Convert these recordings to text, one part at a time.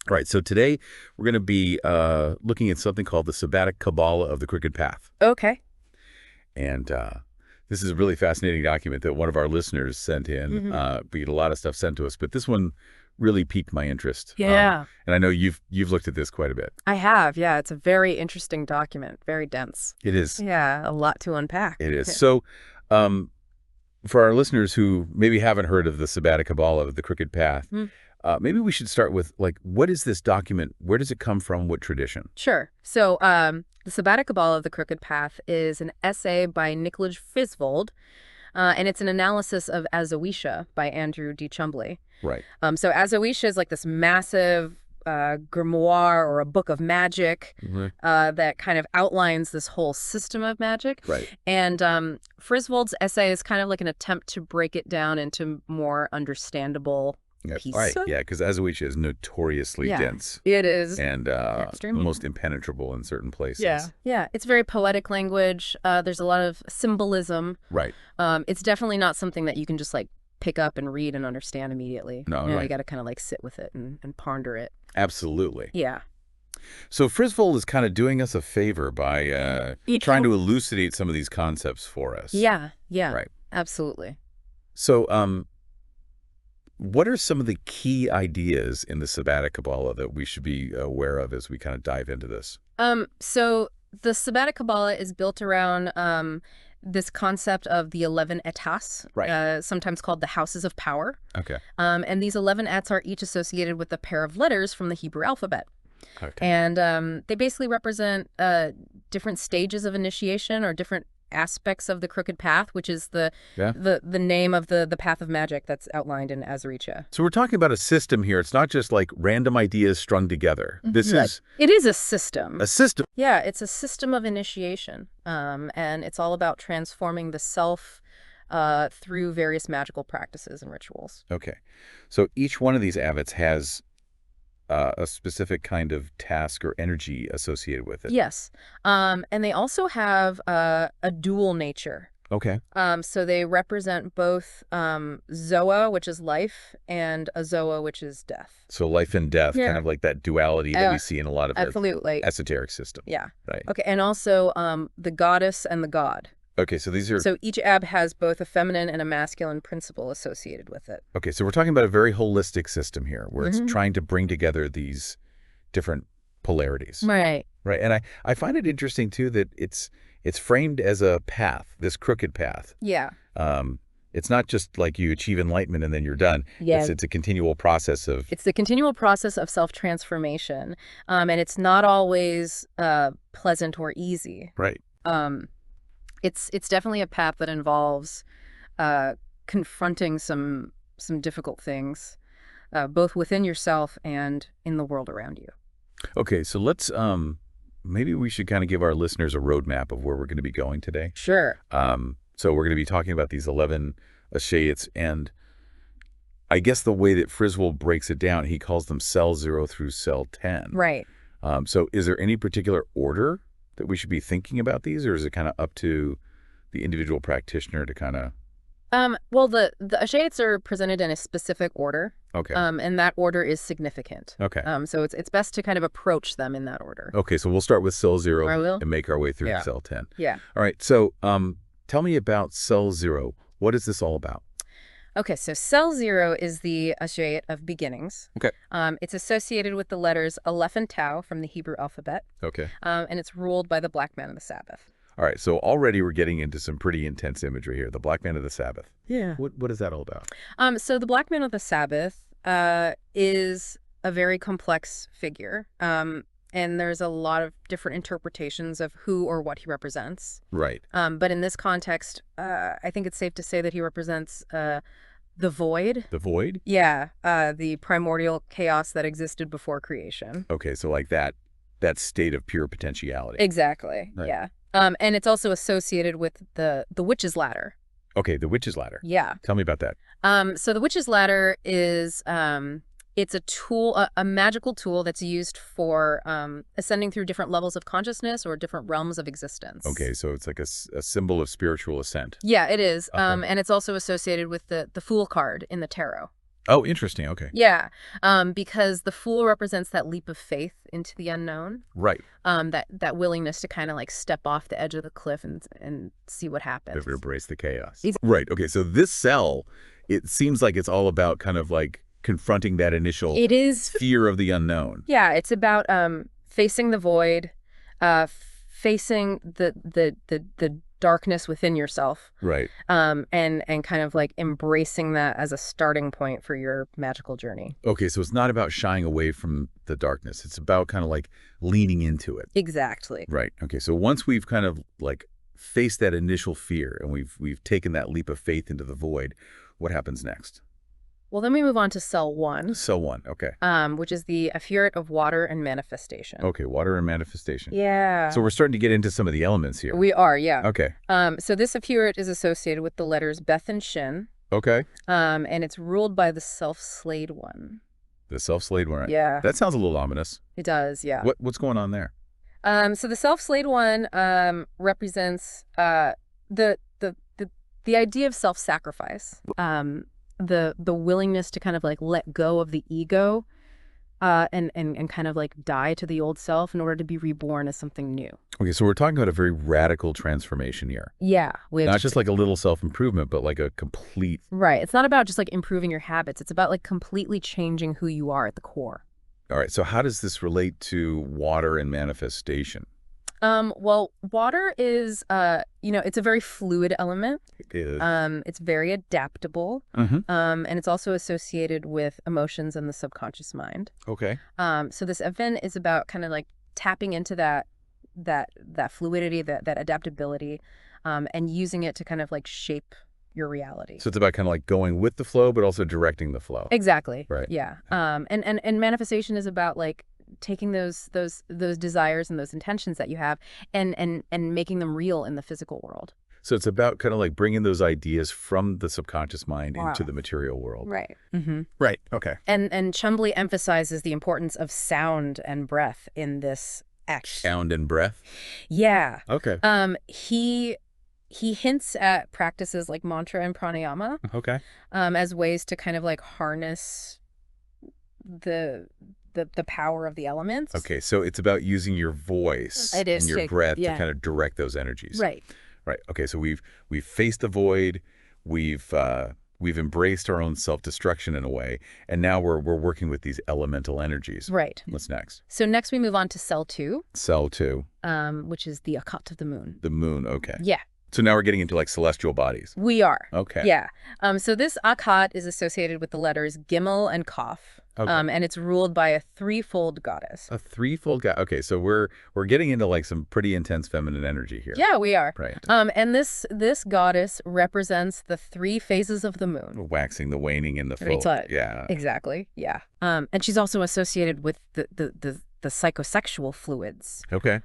Right. So today we're going to be looking at something called the Sabbatic Kabala of the Crooked Path. Okay. And this is a really fascinating document that one of our listeners sent in. Hmm. We get a lot of stuff sent to us, but this one really piqued my interest. Yeah. And I know you've looked at this quite a bit. I have, yeah. It's a very interesting document, very dense. It is. Yeah, a lot to unpack. It is. Yeah. So for our listeners who maybe haven't heard of the Sabbatic Kabala of the Crooked Path, maybe we should start with, like, what is this document? Where does it come from? What tradition? Sure. So the Sabbatic Kabala of the Crooked Path is an essay by Nicholaj Frisvold, and it's an analysis of Azoisha by Andrew D. Chumbley. Right. So Azoisha is like this massive grimoire or a book of magic that kind of outlines this whole system of magic. Right. And Frisvold's essay is kind of like an attempt to break it down into more understandable pieces. Right. Yeah, because Azoisha is notoriously dense. It is. And extremely. almost impenetrable in certain places. Yeah. Yeah. It's very poetic language. There's a lot of symbolism. Right. It's definitely not something that you can just like pick up and read and understand immediately. No, You right. got to kind of like sit with it and ponder it. Absolutely. Yeah. So Frisvold is kind of doing us a favor by trying to elucidate some of these concepts for us. Yeah. Yeah. Right. Absolutely. So what are some of the key ideas in the Sabbatic Kabbalah that we should be aware of as we kind of dive into this? So the Sabbatic Kabbalah is built around this concept of the 11 etas, Right. Sometimes called the houses of power. Okay. And these 11 etats are each associated with a pair of letters from the Hebrew alphabet. Okay. And they basically represent different stages of initiation or different aspects of the Crooked Path, which is the name of the path of magic that's outlined in Azaricha. So we're talking about a system here. It's not just like random ideas strung together. This is It is a system. a system. Yeah, it's a system of initiation, and it's all about transforming the self through various magical practices and rituals. Okay. So each one of these abbots has a specific kind of task or energy associated with it. Yes, and they also have a dual nature. Okay. So they represent both Zoa, which is life, and Azoa, which is death. So life and death, kind of like that duality that we see in a lot of Absolutely. esoteric systems. Yeah. Right. Okay, and also the goddess and the god. Okay, so these are... So each ab has both a feminine and a masculine principle associated with it. Okay, so we're talking about a very holistic system here, where it's trying to bring together these different polarities. Right. Right, and I find it interesting, too, that it's framed as a path, this crooked path. Yeah. It's not just like you achieve enlightenment and then you're done. Yeah. It's a continual process of... It's the continual process of self-transformation, and it's not always pleasant or easy. Right. It's definitely a path that involves confronting some difficult things, both within yourself and in the world around you. Okay, so let's maybe we should kind of give our listeners a roadmap of where we're going to be going today. Sure. So we're going to be talking about these 11 Ashayats, and I guess the way that Frisvold breaks it down, he calls them cell 0 through cell 10. Right. So is there any particular order that we should be thinking about these, or is it kind of up to the individual practitioner to kind of... Well, the Ashayats are presented in a specific order. Okay. And that order is significant. Okay. So it's best to kind of approach them in that order. Okay, so we'll start with cell 0 I will. and make our way through cell 10. Yeah. All right, so tell me about cell 0. What is this all about? Okay, so cell 0 is the Ashayat of beginnings. Okay. It's associated with the letters Aleph and Tau from the Hebrew alphabet. Okay. And it's ruled by the Black Man of the Sabbath. All right, so already we're getting into some pretty intense imagery here. The Black Man of the Sabbath. Yeah. What is that all about? So the Black Man of the Sabbath is a very complex figure. And there's a lot of different interpretations of who or what he represents. Right. But in this context, I think it's safe to say that he represents the void. The void? Yeah, the primordial chaos that existed before creation. Okay, so like that state of pure potentiality. Exactly, Right. yeah. And it's also associated with the witch's ladder. Okay, the witch's ladder. Yeah. Tell me about that. So the witch's ladder is it's a tool, a magical tool that's used for ascending through different levels of consciousness or different realms of existence. Okay, so it's like a symbol of spiritual ascent. Yeah, it is. Okay. And it's also associated with the Fool card in the tarot. Oh, interesting. Okay. Yeah, because the Fool represents that leap of faith into the unknown, Right. that willingness to kind of like step off the edge of the cliff and see what If happens. we embrace the chaos. Right. Okay. So this cell, it seems like it's all about kind of like confronting that initial It is, fear of the unknown. yeah, it's about facing the void, facing the darkness within yourself, Right. and kind of like embracing that as a starting point for your magical journey. Okay. So it's not about shying away from the darkness. It's about kind of like leaning into it. Exactly. Right. Okay. So once we've kind of like faced that initial fear and we've taken that leap of faith into the void, what happens next? Well, then we move on to cell 1, Cell 1. Okay. which is the Afuret of water and manifestation. Okay. Water and manifestation. Yeah. So we're starting to get into some of the elements here. We are, yeah. Okay. So this Afuret is associated with the letters Beth and Shin, Okay. and it's ruled by the self-slayed one. The self-slayed one. Right? Yeah. That sounds a little ominous. It does, yeah. What's going on there? So the self-slayed one represents the idea of self-sacrifice, the willingness to kind of like let go of the ego, and kind of like die to the old self in order to be reborn as something new. Okay, so we're talking about a very radical transformation here. Yeah, Not just like a little self-improvement, but like a complete... right. It's not about just like improving your habits. It's about like completely changing who you are at the core. All right, so how does this relate to water and manifestation? Well, water is, it's a very fluid element. It is. It's very adaptable. Mm-hmm. And it's also associated with emotions and the subconscious mind. Okay. So this event is about kind of like tapping into that fluidity, that adaptability, and using it to kind of like shape your reality. So it's about kind of like going with the flow, but also directing the flow. Exactly. Right. Yeah. And manifestation is about like taking those desires and those intentions that you have and making them real in the physical world. So it's about kind of like bringing those ideas from the subconscious mind Wow. into the material world. Right. Mm-hmm. Right. Okay. And Chumbley emphasizes the importance of sound and breath in this act. Sound and breath. Yeah. Okay. He hints at practices like mantra and pranayama, Okay. as ways to kind of like harness the power of the elements. Okay. So it's about using your voice It is and your to- breath yeah. to kind of direct those energies. Right. Right. Okay. So we've faced the void. We've embraced our own self-destruction in a way, and now we're working with these elemental energies. Right. What's next? So next we move on to cell 2, Cell 2. which is the Akat of the moon. The moon. Okay. Yeah, So now we're getting into like celestial bodies. we are. Okay. Yeah. So this Akat is associated with the letters Gimel and Kaf. Okay. And it's ruled by a threefold goddess. A threefold guy. Okay, so we're getting into like some pretty intense feminine energy here. Yeah, we are. Right. And this goddess represents the 3 phases of the moon. Waxing, the waning, and the full. Right. Yeah. Exactly. Yeah. And she's also associated with the psychosexual fluids, Okay.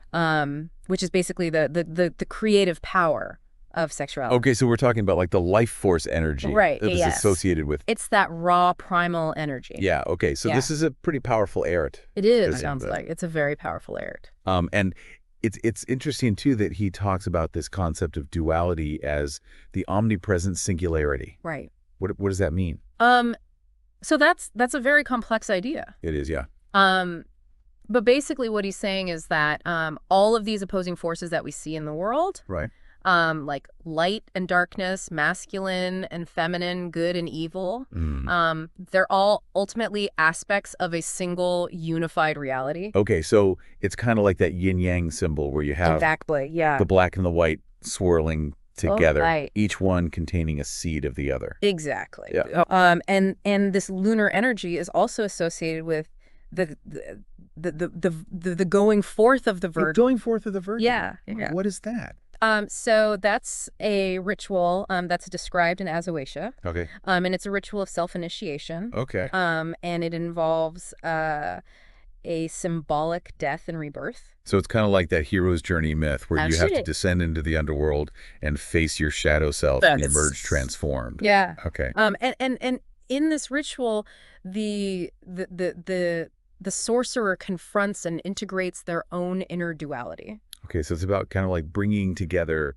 which is basically the creative power of sexuality. Okay, so we're talking about like the life force energy. Right, That is yes. associated with. It's that raw primal energy. Yeah. Okay. So Yeah. this is a pretty powerful art. It is. Isn't Sounds it? like it's a very powerful art. And it's interesting too that he talks about this concept of duality as the omnipresent singularity. Right. What does that mean? So that's a very complex idea. It is, yeah. But basically what he's saying is that all of these opposing forces that we see in the world, Right. like light and darkness, masculine and feminine, good and evil, they're all ultimately aspects of a single unified reality. Okay, so it's kind of like that yin-yang symbol where you have Exactly, yeah. the black and the white swirling together, right. each one containing a seed of the other. Exactly. Yeah. And this lunar energy is also associated with the going forth of the Virgin. Going forth of the Virgin. Yeah, yeah. What is that? So that's a ritual that's described in Azawasia. Okay. And it's a ritual of self-initiation. Okay. And it involves a symbolic death and rebirth. So it's kind of like that hero's journey myth where you have to Absolutely. descend into the underworld and face your shadow self and emerge transformed. Yeah. Okay. And in this ritual, the sorcerer confronts and integrates their own inner duality. Okay, so it's about kind of like bringing together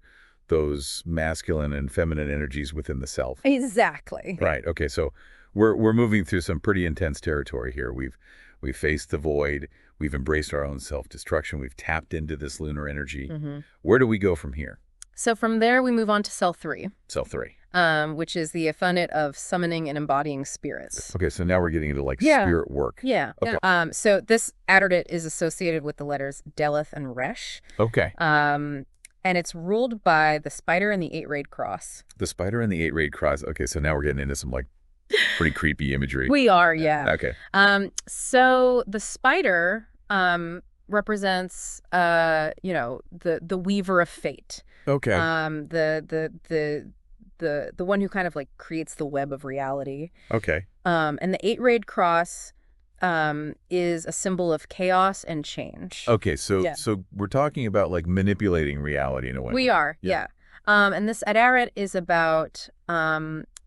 those masculine and feminine energies within the self. Exactly. Right. Okay, so We're moving through some pretty intense territory here. We've faced the void. We've embraced our own self-destruction. We've tapped into this lunar energy. Where do we go from here? So from there, we move on to cell 3. Cell 3. Which is the effeminate of summoning and embodying spirits. Okay, so now we're getting into like spirit work. Yeah. Okay. So this adderate is associated with the letters Deleth and Resh. Okay. And it's ruled by the spider and the 8-rayed cross. The spider and the 8-rayed cross. Okay, so now we're getting into some like pretty creepy imagery. We are, yeah. Okay. So the spider represents, the weaver of fate. Okay. The one who kind of like creates the web of reality. Okay. And the 8-rayed cross is a symbol of chaos and change. Okay, so we're talking about like manipulating reality in a way. We are, yeah. And this Adaret is about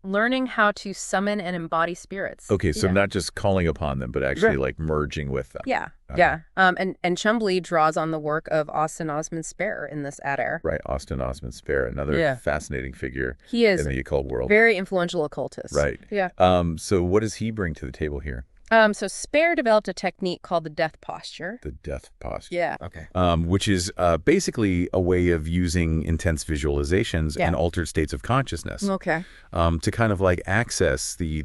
learning how to summon and embody spirits. Okay, so not just calling upon them, but actually like merging with them. Yeah, okay. yeah. And Chumbly draws on the work of Austin Osman Spare in this Adair. Right, Austin Osman Spare, another fascinating figure he is in the occult world. Very influential occultist. Right. Yeah. So what does he bring to the table here? So Spare developed a technique called the death posture. The death posture. Yeah. Okay. Which is basically a way of using intense visualizations and altered states of consciousness. Okay. To kind of like access the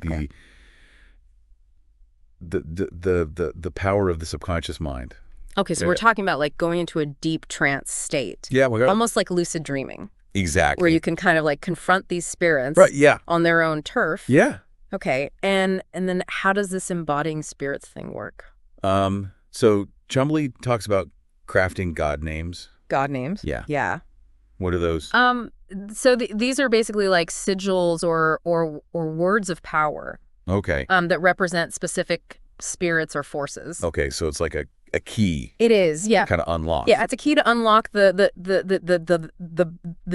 power of the subconscious mind. Okay, so we're talking about like going into a deep trance state. Yeah, almost like lucid dreaming. Exactly. Where you can kind of like confront these spirits on their own turf. Yeah. Okay, and then how does this embodying spirits thing work? So Chumbly talks about crafting god names. God names? Yeah. Yeah. What are those? So these are basically like sigils or words of power. Okay. That represent specific spirits or forces. Okay, so it's like a key. It is, yeah. Kind of unlock. Yeah, it's a key to unlock the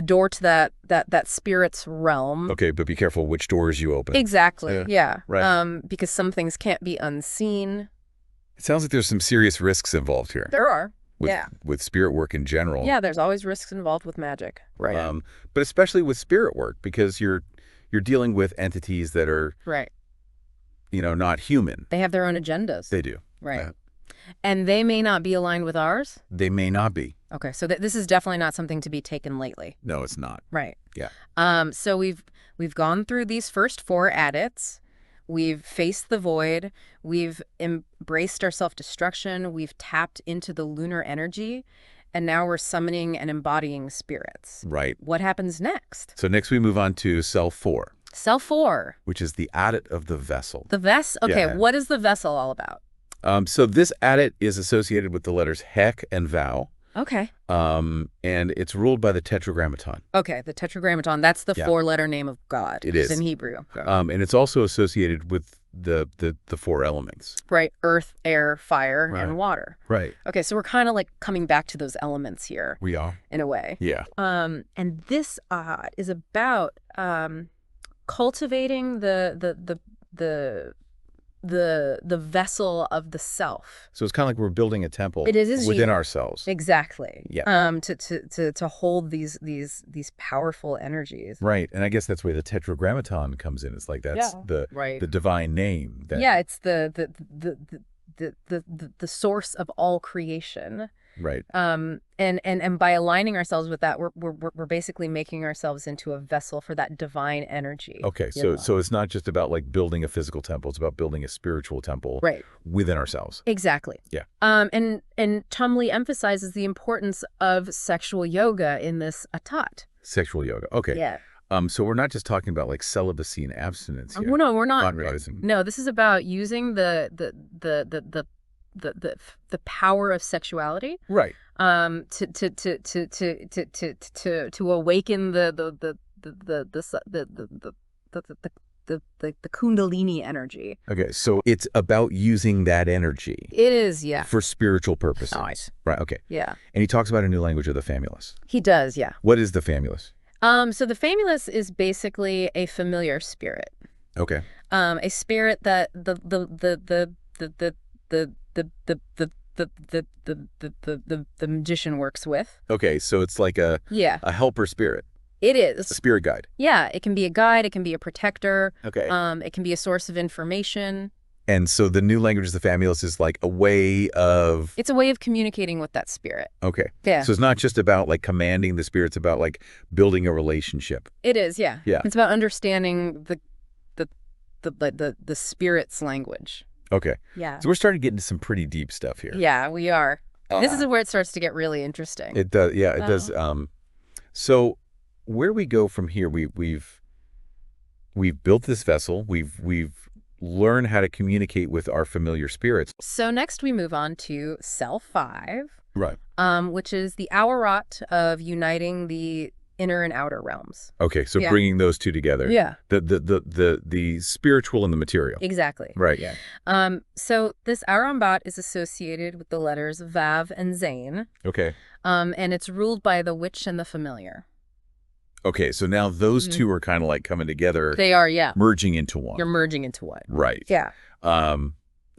door to that spirit's realm. Okay, but be careful which doors you open. Exactly. Yeah. Right. Because some things can't be unseen. It sounds like there's some serious risks involved here. There are. With spirit work in general. Yeah, there's always risks involved with magic. Right. But especially with spirit work, because you're dealing with entities that are not human. They have their own agendas. They do. Right. And they may not be aligned with ours? They may not be. Okay, so this is definitely not something to be taken lightly. No, it's not. Right. Yeah. So we've gone through these first 4 adits. We've faced the void. We've embraced our self-destruction. We've tapped into the lunar energy. And now we're summoning and embodying spirits. Right. What happens next? So next we move on to cell 4. Cell 4. Which is the adit of the vessel. The vessel? Okay, Yeah. What is the vessel all about? So this adit is associated with the letters Hek and Vow. Okay. And it's ruled by the Tetragrammaton. Okay, the Tetragrammaton. That's the 4-letter name of God. It is. In Hebrew. And it's also associated with the 4 elements. Right. Earth, air, fire, and water. Right. Okay, so we're kind of like coming back to those elements here. We are. In a way. Yeah. And this is about cultivating the vessel of the self. So it's kind of like we're building a temple within ourselves. Exactly. Yeah. To hold these powerful energies. Right. And I guess that's where the Tetragrammaton comes in. It's like that's the divine name. It's the source of all creation. Right. And by aligning ourselves with that, we're basically making ourselves into a vessel for that divine energy. Okay. So it's not just about like building a physical temple. It's about building a spiritual temple within ourselves. Exactly. Yeah. And Chumley emphasizes the importance of sexual yoga in this atat. Sexual yoga. Okay. Yeah. So we're not just talking about like celibacy and abstinence here. No, we're not. Not realizing. No, this is about using the power of sexuality, right? To awaken the Kundalini energy. Okay, so it's about using that energy. It is, yeah, for spiritual purposes. Nice. Right. Okay. Yeah. And he talks about a new language of the famulus. He does, yeah. What is the famulus? So the famulus is basically a familiar spirit. Okay. A spirit that the magician works with. Okay, so it's like a helper spirit. It is. A spirit guide. Yeah, it can be a guide. It can be a protector. Okay. It can be a source of information. And so the new language of the famulus is like a way of... It's a way of communicating with that spirit. Okay. Yeah. So it's not just about like commanding the spirit, it's about like building a relationship. It is, yeah. Yeah. It's about understanding the spirit's language. Okay. Yeah. So we're starting to get into some pretty deep stuff here. Yeah, we are. This is where it starts to get really interesting. It does. Yeah, it does. So where we go from here, we've built this vessel. We've learned how to communicate with our familiar spirits. So next we move on to cell 5. Right. Which is the Aurat of uniting the inner and outer realms. Okay, so bringing those two together. Yeah. The spiritual and the material. Exactly. Right, yeah. So this Aurambat is associated with the letters Vav and Zain. Okay. And it's ruled by the witch and the familiar. Okay, so now those two are kind of like coming together. They are, yeah. Merging into one. You're merging into one. Right. Yeah. And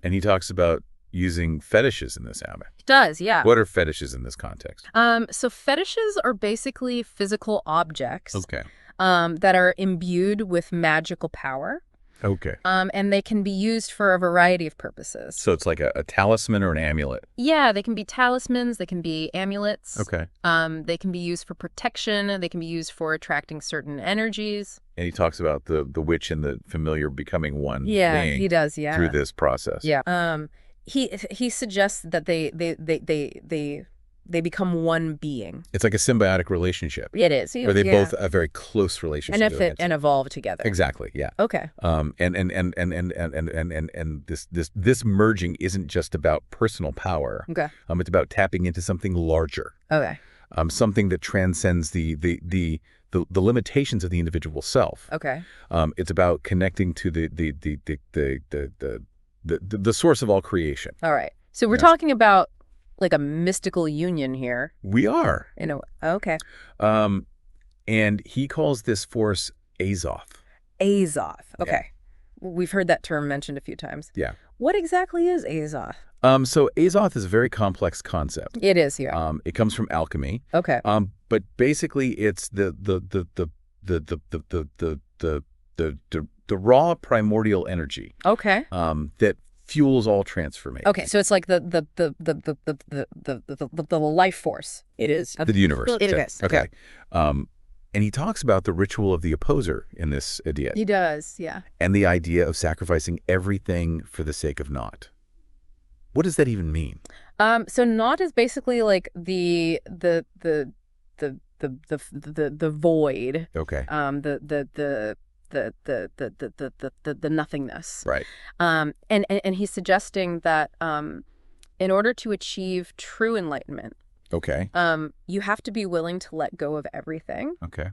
he talks about using fetishes in this habit. Does, yeah. What are fetishes in this context? So fetishes are basically physical objects Okay. that are imbued with magical power. Okay. And they can be used for a variety of purposes. So it's like a talisman or an amulet. Yeah, they can be talismans, they can be amulets. Okay. They can be used for protection, they can be used for attracting certain energies. And he talks about the witch and the familiar becoming one Yeah, being he does, yeah. through this process. Yeah. He suggests that they become one being. It's like a symbiotic relationship. It is. Or they both a very close relationship. And evolve together. Exactly. Yeah. Okay. And this merging isn't just about personal power. Okay. It's about tapping into something larger. Okay. Something that transcends the limitations of the individual self. Okay. It's about connecting to the source of all creation. All right. So we're talking about like a mystical union here. We are. Okay. And he calls this force Azoth. Azoth. Okay. Yeah. We've heard that term mentioned a few times. Yeah. What exactly is Azoth? So Azoth is a very complex concept. It is, yeah. It comes from alchemy. Okay. But basically it's the raw primordial energy. Okay. That fuels all transformation. Okay, so it's like the life force. It is. The universe. It is. Okay. And he talks about the ritual of the opposer in this idiot. He does, yeah. And the idea of sacrificing everything for the sake of naught. What does that even mean? So naught is basically like the void. Okay. The nothingness. Right. And he's suggesting that in order to achieve true enlightenment, okay, you have to be willing to let go of everything. Okay.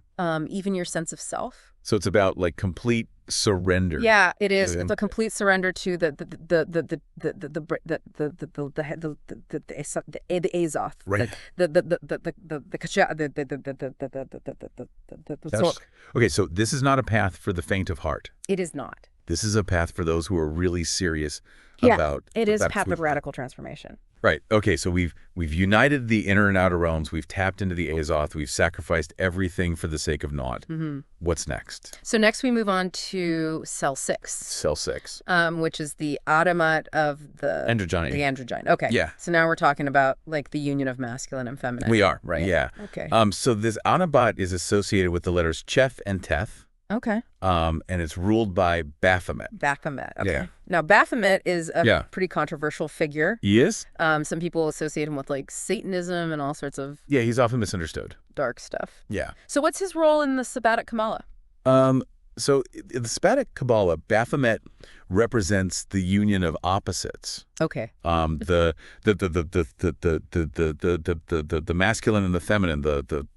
Even your sense of self. So it's about like complete surrender. Yeah, it is. It's a complete surrender to the Azoth. Right. Okay, so this is not a path for the faint of heart. It is not. This is a path for those who are really serious about... It is a path of radical transformation. Right. Okay, so we've united the inner and outer realms. We've tapped into the Azoth. We've sacrificed everything for the sake of naught. Mm-hmm. What's next? So next we move on to cell 6. Cell 6. Which is the Adamat of the... Androgyne. The androgyne. Okay. Yeah. So now we're talking about like the union of masculine and feminine. We are. Right. Yeah. Okay. So this Adamat is associated with the letters Chef and Teth. Okay. And it's ruled by Baphomet. Baphomet. Okay. Yeah. Now, Baphomet is a pretty controversial figure. He is? Some people associate him with like Satanism and all sorts of... Yeah, he's often misunderstood. Dark stuff. Yeah. So what's his role in the Sabbatic Kabala? So in the Sabbatic Kabbalah, Baphomet represents the union of opposites. Okay. The masculine and the feminine, the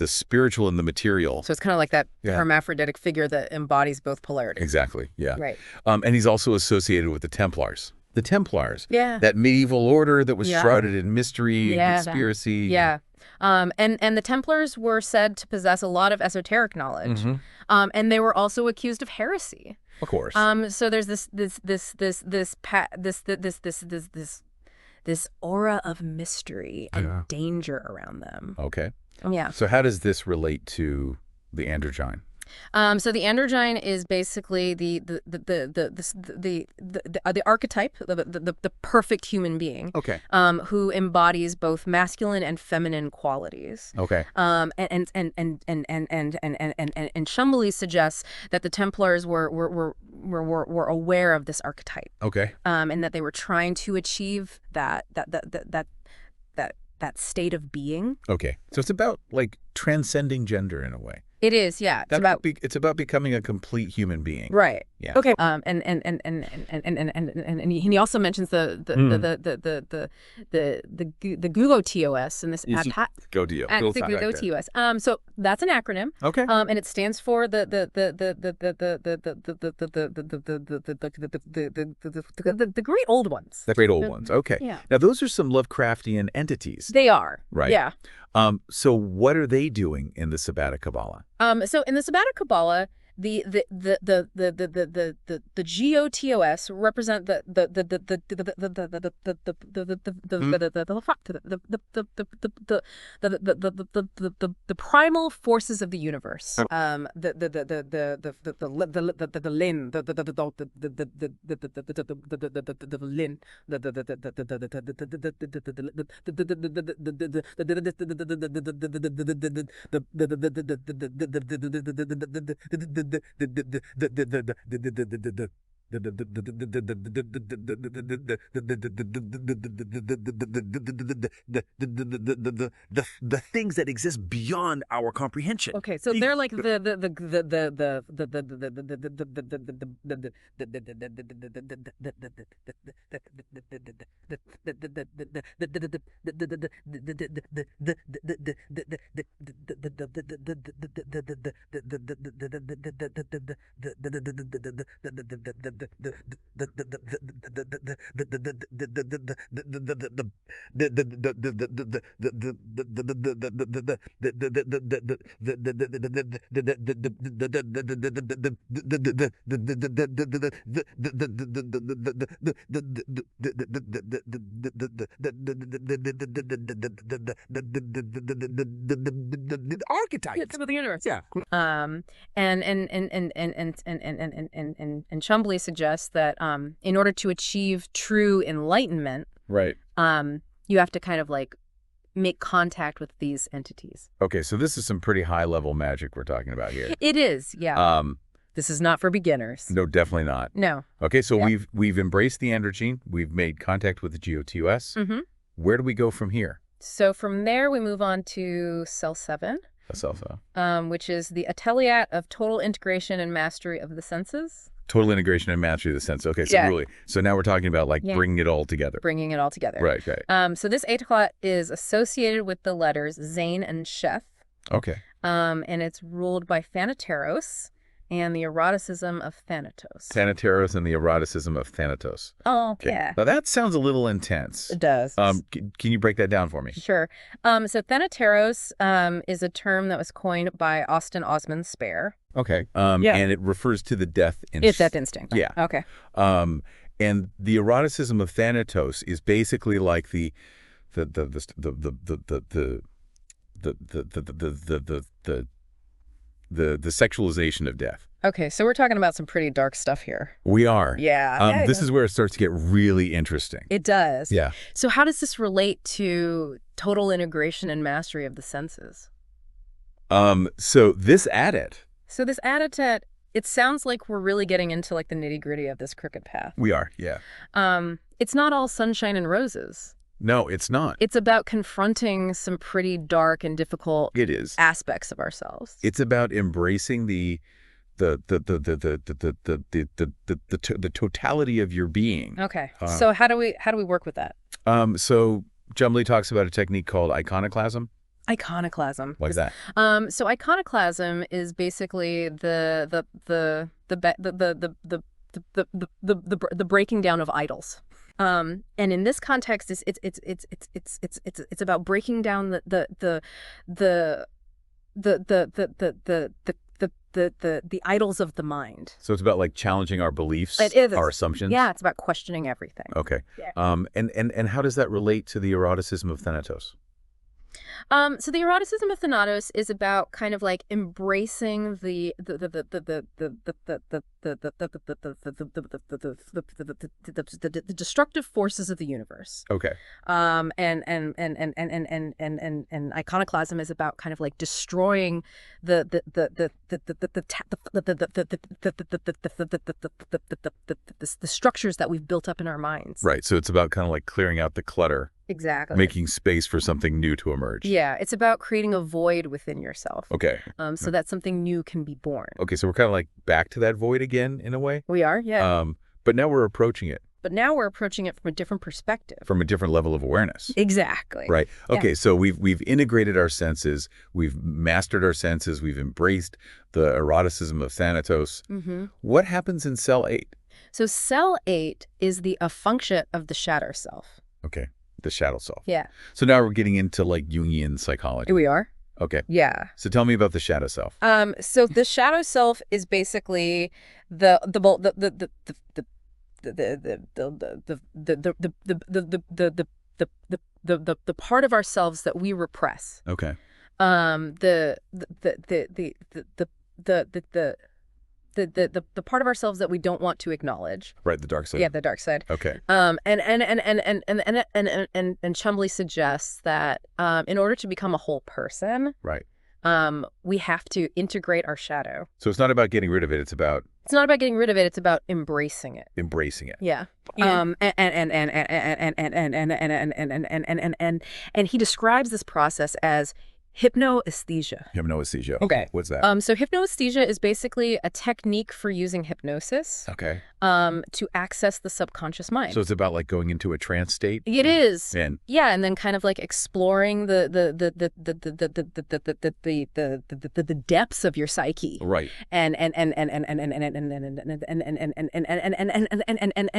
spiritual and the material. So it's kind of like that hermaphroditic figure that embodies both polarities. Exactly. Yeah. Right. And he's also associated with the Templars. The Templars. Yeah. That medieval order that was shrouded in mystery and conspiracy. Yeah. And the Templars were said to possess a lot of esoteric knowledge. Mm-hmm. And they were also accused of heresy. Of course. So there's this aura of mystery and danger around them. Okay. Yeah. So how does this relate to the androgyne? So the androgyne is basically the archetype, the perfect human being. Okay. Who embodies both masculine and feminine qualities. Okay. And Chambly suggests that the Templars were aware of this archetype. Okay. And that they were trying to achieve that state of being. Okay. So it's about like transcending gender in a way. It is, yeah. It's about becoming a complete human being. Right. Yeah. Okay. And he also mentions the GUGO-TOS in this GUGO-TOS. So that's an acronym. Okay. And it stands for the great old ones. The great old ones. Okay. Yeah. Now those are some Lovecraftian entities. They are. Right. Yeah. So what are they doing in the Sabbatic Kabala? So in the Sabbatic Kabala, the GOTOS represent the primal forces of the universe. The Lin, the Lin, the things that exist beyond our comprehension. Okay, so they're like the archetypes of the universe. Yeah. And Chambly suggests that in order to achieve true enlightenment, Right. You have to kind of like make contact with these entities. Okay, so this is some pretty high-level magic we're talking about here. It is, yeah. This is not for beginners. No, definitely not. No. Okay, so we've embraced the androgyne. We've made contact with the GOTOS. Mm-hmm. Where do we go from here? So from there, we move on to cell 7. Which is the atelier of total integration and mastery of the senses. Total integration and mastery of the sense. Okay, so really, so now we're talking about like bringing it all together. Bringing it all together. Right. So this atelier is associated with the letters Zain and Sheth. Okay. And it's ruled by Thanateros and the eroticism of Thanatos. Thanateros and the eroticism of Thanatos. Oh, okay. Yeah. Now that sounds a little intense. It does. Can you break that down for me? Sure. So Thanateros is a term that was coined by Austin Osman Spare. Okay. And it refers to the death instinct. It's death instinct. Yeah. Okay. And the eroticism of Thanatos is basically like the sexualization of death. Okay, so we're talking about some pretty dark stuff here. We are. Yeah. This is where it starts to get really interesting. It does. Yeah. So how does this relate to total integration and mastery of the senses? So this addit, it sounds like we're really getting into like the nitty-gritty of this crooked path. We are, yeah. It's not all sunshine and roses. No, it's not. It's about confronting some pretty dark and difficult aspects of ourselves. It's about embracing the totality of your being. Okay. So how do we work with that? So Chambly talks about a technique called iconoclasm. Iconoclasm. What is that? So iconoclasm is basically the breaking down of idols. And in this context, it's about breaking down the idols of the mind. So it's about like challenging our beliefs, our assumptions. Yeah, it's about questioning everything. Okay. Yeah. And how does that relate to the eroticism of Thanatos? So the eroticism of Thanatos is about kind of like embracing the destructive forces of the universe. Okay. And iconoclasm is about kind of like destroying the structures that we've built up in our minds. Right. So it's about kind of like clearing out the clutter. Exactly. Making space for something new to emerge. Yeah, it's about creating a void within yourself. Okay. So that something new can be born. Okay, so we're kind of like back to that void again in a way. We are, yeah. But now we're approaching it. But now we're approaching it from a different perspective. From a different level of awareness. Exactly. Right. Okay, Yeah. so we've integrated our senses, we've mastered our senses, we've embraced the eroticism of Thanatos. Mm-hmm. What happens in cell 8? So cell 8 is the function of the shadow self. Okay, the shadow self. Yeah. So now we're getting into like Jungian psychology. We are. Okay. Yeah. So tell me about the shadow self. So the shadow self is basically the part of ourselves that we repress. Okay. The part of ourselves that we don't want to acknowledge. Right, the dark side. Yeah, the dark side. Okay. And Chumley suggests that in order to become a whole person, Right. we have to integrate our shadow. So it's not about getting rid of it, it's about It's not about getting rid of it, it's about embracing it. embracing it. Yeah. Yeah. And he describes this process as hypnoaesthesia. Hypnoaesthesia. Okay. What's that? So hypnoaesthesia is basically a technique for using hypnosis Okay. to access the subconscious mind. So it's about like going into a trance state? It is. And Yeah, and then kind of like exploring the depths of your psyche. right. And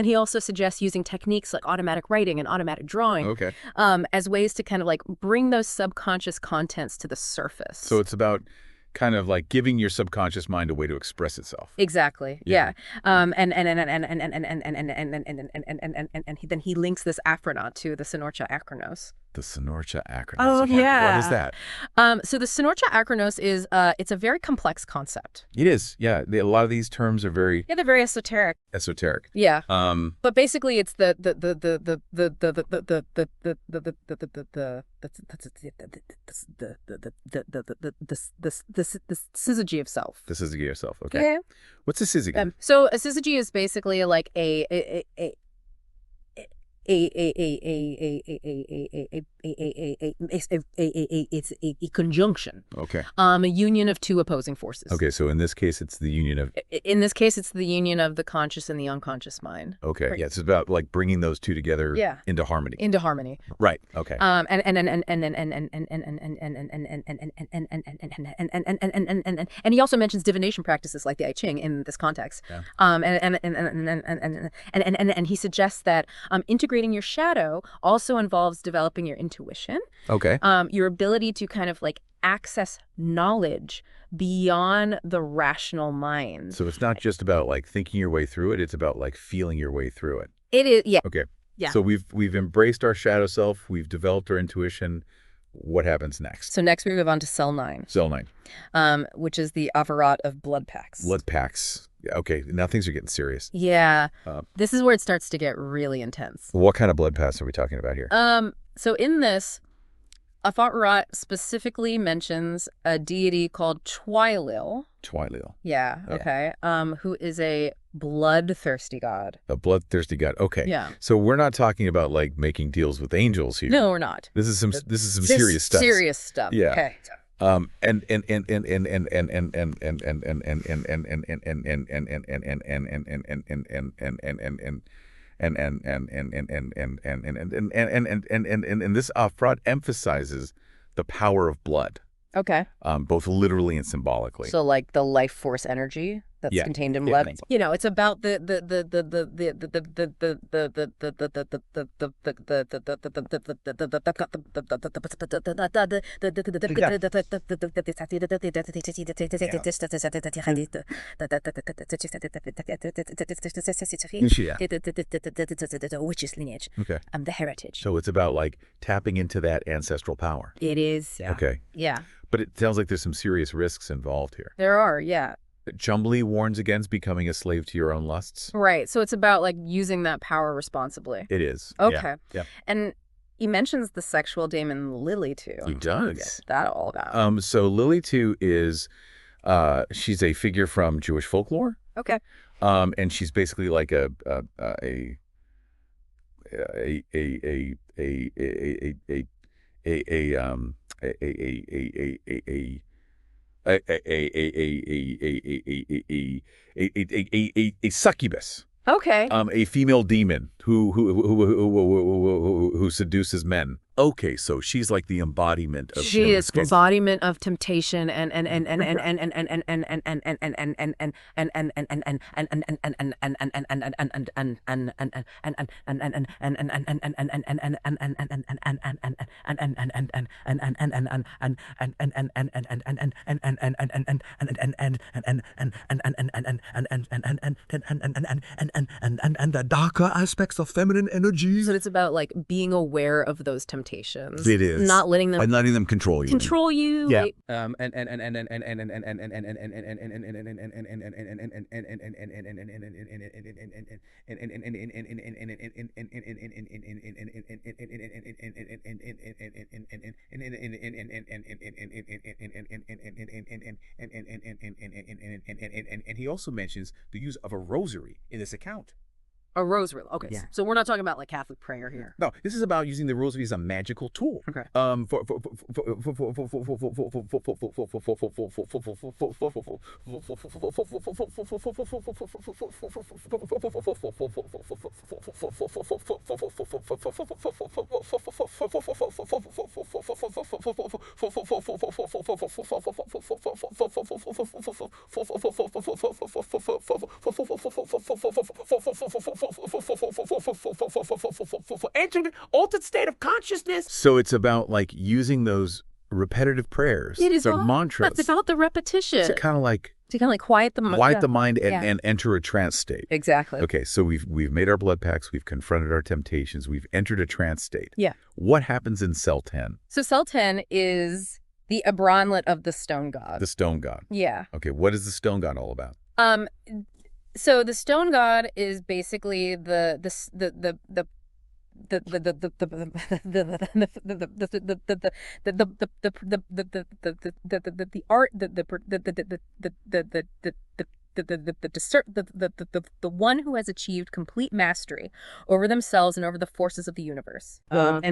he also suggests using techniques like automatic writing and automatic drawing Okay. as ways to kind of like bring those subconscious contents to the surface. So it's about kind of like giving your subconscious mind a way to express itself. Exactly. Yeah. Yeah. Then he links this aphronaut to the Senorcha Akronos. The Senorcha Akronos. Oh, Okay. yeah. What is that? So the Senorcha Akronos is it's a very complex concept. It is. Yeah. A lot of these terms are very Yeah, they're very esoteric. esoteric. Yeah. Um, But basically, it's the syzygy of self. this is yourself. Okay. Yeah. What's a syzygy? So a syzygy is basically like it's a conjunction, Okay. a union of two opposing forces. Okay. So in this case, it's the union of. In this case, it's the union of the conscious and the unconscious mind. Okay. Right. Yeah. It's about like bringing those two together Yeah. into harmony. Into harmony. Right. Okay. And he also mentions divination practices like the I Ching in this context. Yeah. And he suggests that integrating your shadow also involves developing your intuition, Okay. your ability to kind of like access knowledge beyond the rational mind. So it's not just about like thinking your way through it. It's about like feeling your way through it. It is, yeah. Okay. Yeah. So we've embraced our shadow self. We've developed our intuition. What happens next? So next we move on to cell 9, Cell 9. which is the avarat of blood packs. Blood packs. Yeah, okay. Now things are getting serious. Yeah. Um, This is where it starts to get really intense. What kind of blood packs are we talking about here? So in this, Avarat specifically mentions a deity called Twilil. Twilil. Yeah, Yeah. okay. Who is a bloodthirsty god. A bloodthirsty god. Okay. Yeah. So we're not talking about like making deals with angels here. No, we're not. This is some serious stuff. Serious stuff. Yeah. Okay. And this afrod emphasizes the power of blood, Okay. both literally and symbolically. So like the life force energy that's contained in blood. You know, it's about the witch's lineage. Okay. The heritage. So it's about like tapping into that ancestral power. It is. Yeah. Okay. Yeah. But it sounds like there's some serious risks involved here. There are, yeah. Chumbly warns against becoming a slave to your own lusts. Right. So it's about like using that power responsibly. It is. Okay. Yeah. And he mentions the sexual daemon Lily too. He does. What's that all about? So Lily too is, she's a figure from Jewish folklore. Okay. And she's basically like a succubus. Okay. A female demon who seduces men. Okay, so she's like the embodiment of She is the embodiment of temptation and the darker aspects of feminine energy. So it's about like being aware of those temptations. It is. Not letting them control you. Control you. Yeah. Like, and he also mentions the use of a rosary in this account. a rosary. Okay. Yeah. So we're not talking about like Catholic prayer here. No, this is about using the rosary as a magical tool. Okay. Entering an altered state of consciousness. So it's about like using those repetitive prayers. It is the all, mantras. It's about the repetition. To kind of like quiet the mind. the mind and enter a trance state. Exactly. Okay, so we've made our blood pacts, we've confronted our temptations, we've entered a trance state. Yeah. What happens in cell 10? So cell 10 is the abronlet of the stone god. The stone god. Yeah. Okay, what is the stone god all about? So the stone god is basically the one who has achieved complete mastery over themselves and over the forces of the universe. And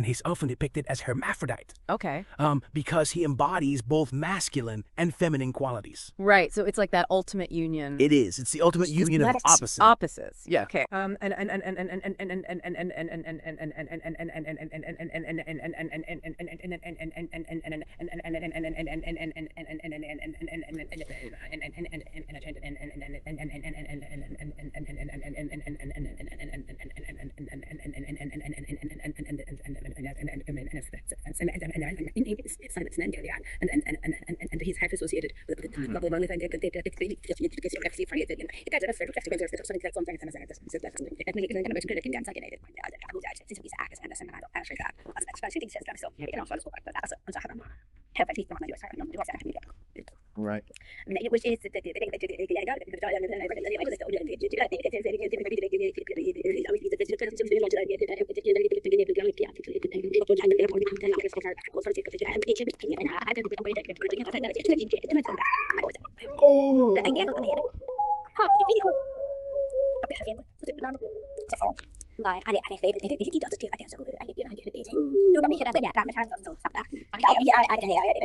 he's often depicted as hermaphrodite. Okay. Because he embodies both masculine and feminine qualities. Right. So it's like that ultimate union. It is. It's the ultimate union of opposites. Opposites. Yeah. Okay. and he's half associated with Right. Which is Rồi, anh ấy thấy cái kỹ thuật thì anh sẽ anh ấy lúc đó mình sẽ ra mà sang rồi sắp đã. Anh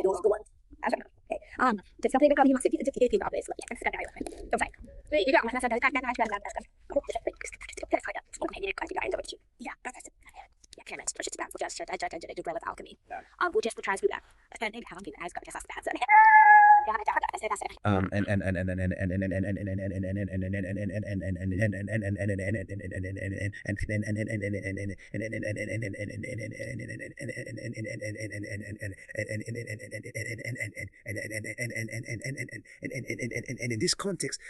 đồ của just something because he wants to get it obvious like that's that guy. So like, you got my message that yeah, that's yeah, pyramids. Let's just about just do bread with alchemy. We'll just try to do that. And maybe how people has got just that. And in this context,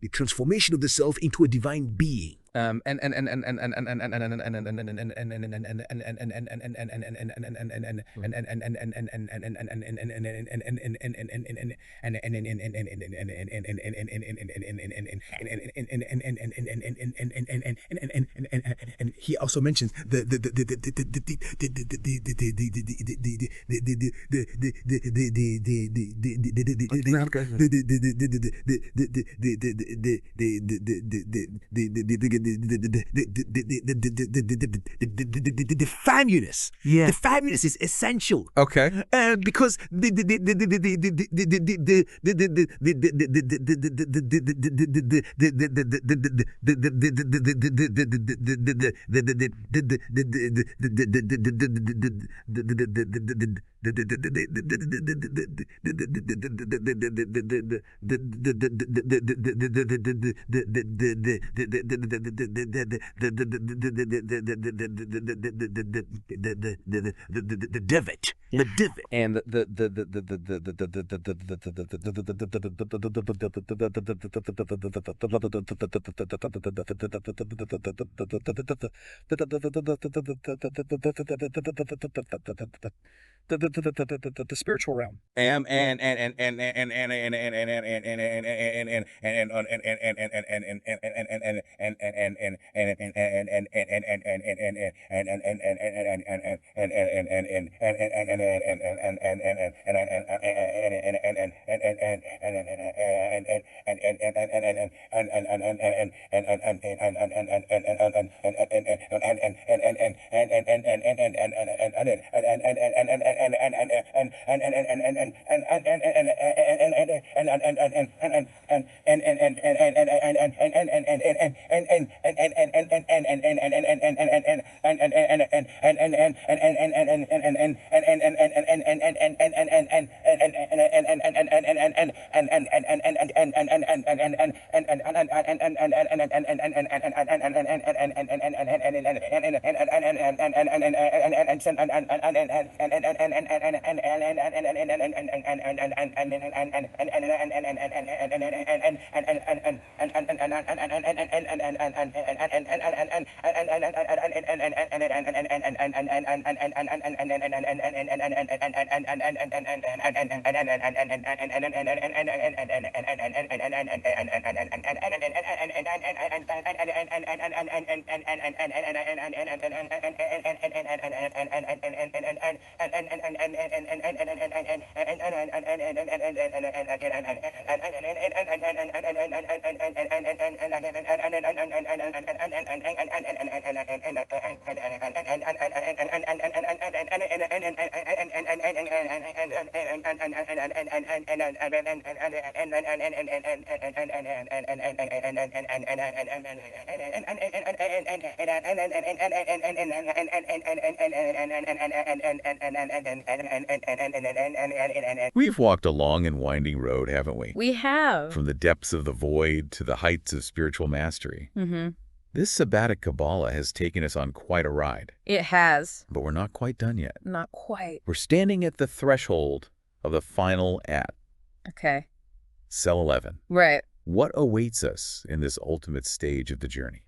the transformation of the self into a divine being. And he also mentions the famuness. Yeah. The famuness is essential. Okay. Because the divot, and the spiritual realm. we've walked a long and winding road, haven't we? We have. From the depths of the void to the heights of spiritual mastery. Mm-hmm. This Sabbatic Kabbalah has taken us on quite a ride. It has. But we're not quite done yet. Not quite. We're standing at the threshold of the final at. Okay. Cell 11. Right. What awaits us in this ultimate stage of the journey?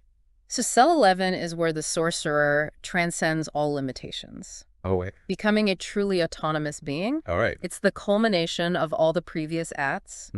So cell 11 is where the sorcerer transcends all limitations. Oh, wait. becoming a truly autonomous being. All right. It's the culmination of all the previous acts,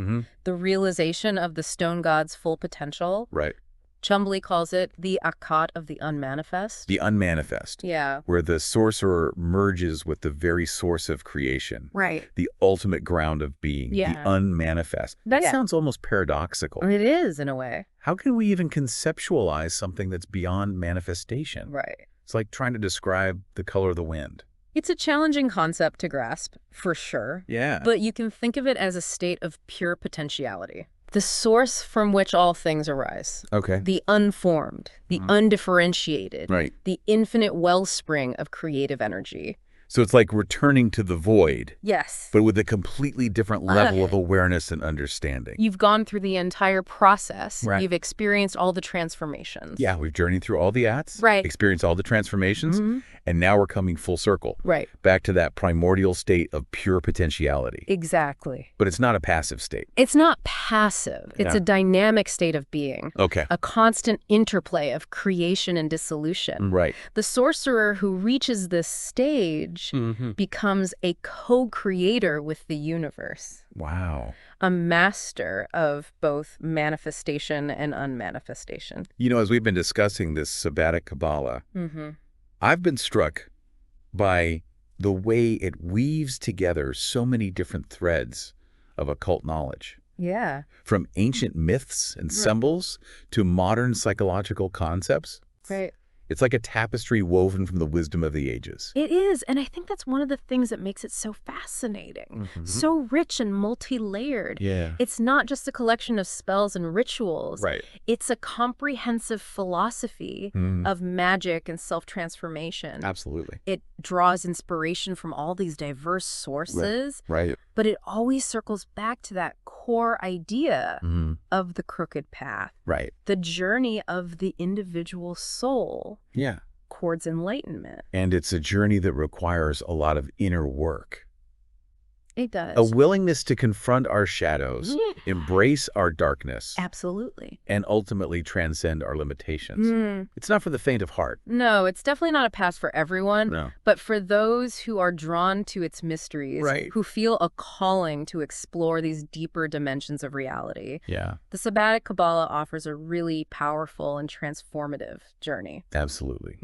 the realization of the stone god's full potential. Right. Chumbley calls it the Akkad of the unmanifest. The unmanifest. Yeah. Where the sorcerer merges with the very source of creation. Right. The ultimate ground of being. Yeah. The unmanifest. That sounds almost paradoxical. It is, in a way. How can we even conceptualize something that's beyond manifestation? Right. It's like trying to describe the color of the wind. It's a challenging concept to grasp, for sure. Yeah. But you can think of it as a state of pure potentiality. The source from which all things arise. Okay. The unformed, the undifferentiated, Right. the infinite wellspring of creative energy. So it's like returning to the void, Yes. but with a completely different level of awareness and understanding. You've gone through the entire process. Right. You've experienced all the transformations. Yeah, we've journeyed through all the acts, Right. experienced all the transformations, and now we're coming full circle. Right. Back to that primordial state of pure potentiality. Exactly. But it's not a passive state. It's not passive. It's Yeah. a dynamic state of being. Okay. A constant interplay of creation and dissolution. Right. The sorcerer who reaches this stage becomes a co-creator with the universe, Wow. a master of both manifestation and unmanifestation. You know, as we've been discussing this Sabbatic Kabbalah, I've been struck by the way it weaves together so many different threads of occult knowledge. Yeah. From ancient myths and symbols to modern psychological concepts. Right. It's like a tapestry woven from the wisdom of the ages. It is, and I think that's one of the things that makes it so fascinating, so rich and multi-layered. Yeah. It's not just a collection of spells and rituals. Right. It's a comprehensive philosophy of magic and self-transformation. Absolutely. It draws inspiration from all these diverse sources, Right. but it always circles back to that core idea of the crooked path, Right. the journey of the individual soul Yeah. towards enlightenment. And it's a journey that requires a lot of inner work. It does. A willingness to confront our shadows, embrace our darkness, Absolutely. and ultimately transcend our limitations. It's not for the faint of heart. No, it's definitely not a path for everyone, No. but for those who are drawn to its mysteries, Right. who feel a calling to explore these deeper dimensions of reality. Yeah, The Sabbatic Kabbalah offers a really powerful and transformative journey. absolutely.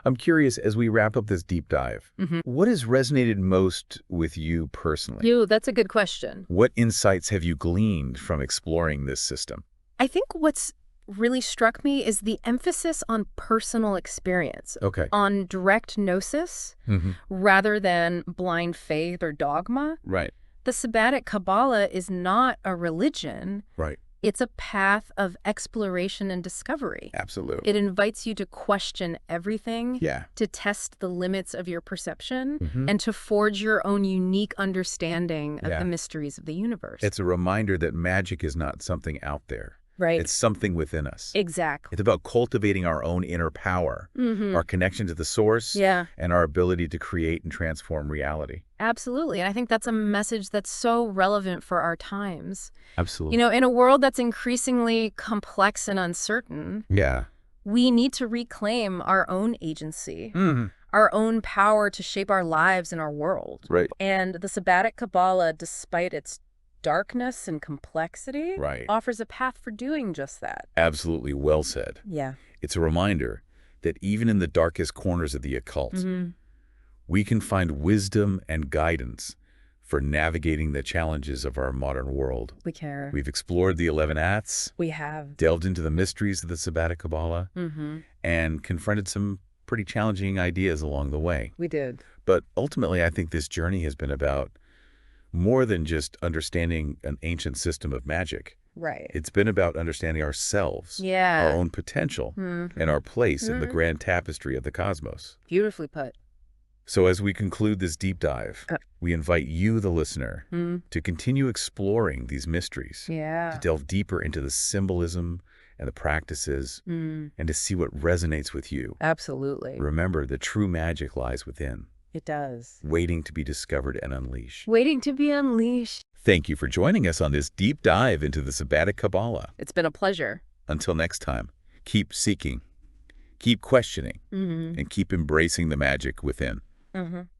I'm curious, as we wrap up this deep dive, what has resonated most with you personally? That's a good question. What insights have you gleaned from exploring this system? I think what's really struck me is the emphasis on personal experience, Okay. on direct gnosis, rather than blind faith or dogma. Right. The Sabbatic Kabbalah is not a religion. Right. It's a path of exploration and discovery. Absolutely. It invites you to question everything, Yeah. to test the limits of your perception, and to forge your own unique understanding of the mysteries of the universe. It's a reminder that magic is not something out there. right. It's something within us. Exactly. It's about cultivating our own inner power, our connection to the source, Yeah. and our ability to create and transform reality. Absolutely. And I think that's a message that's so relevant for our times. Absolutely. You know, in a world that's increasingly complex and uncertain, Yeah. we need to reclaim our own agency, our own power to shape our lives and our world. Right. And the Sabbatic Kabbalah, despite its darkness and complexity, Right. offers a path for doing just that. Absolutely well said. Yeah. It's a reminder that even in the darkest corners of the occult, we can find wisdom and guidance for navigating the challenges of our modern world. We care. We've explored the 11 acts, We have. delved into the mysteries of the Sabbatic Kabbalah, and confronted some pretty challenging ideas along the way. We did. But ultimately, I think this journey has been about more than just understanding an ancient system of magic. Right. It's been about understanding ourselves, Yeah. our own potential, and our place in the grand tapestry of the cosmos. Beautifully put. So as we conclude this deep dive, we invite you, the listener, to continue exploring these mysteries, Yeah. to delve deeper into the symbolism and the practices, and to see what resonates with you. Absolutely. Remember, the true magic lies within, It does. waiting to be discovered and unleashed. Waiting to be unleashed. Thank you for joining us on this deep dive into the Sabbatic Kabbalah. It's been a pleasure. Until next time, keep seeking, keep questioning, and keep embracing the magic within. Mm-hmm.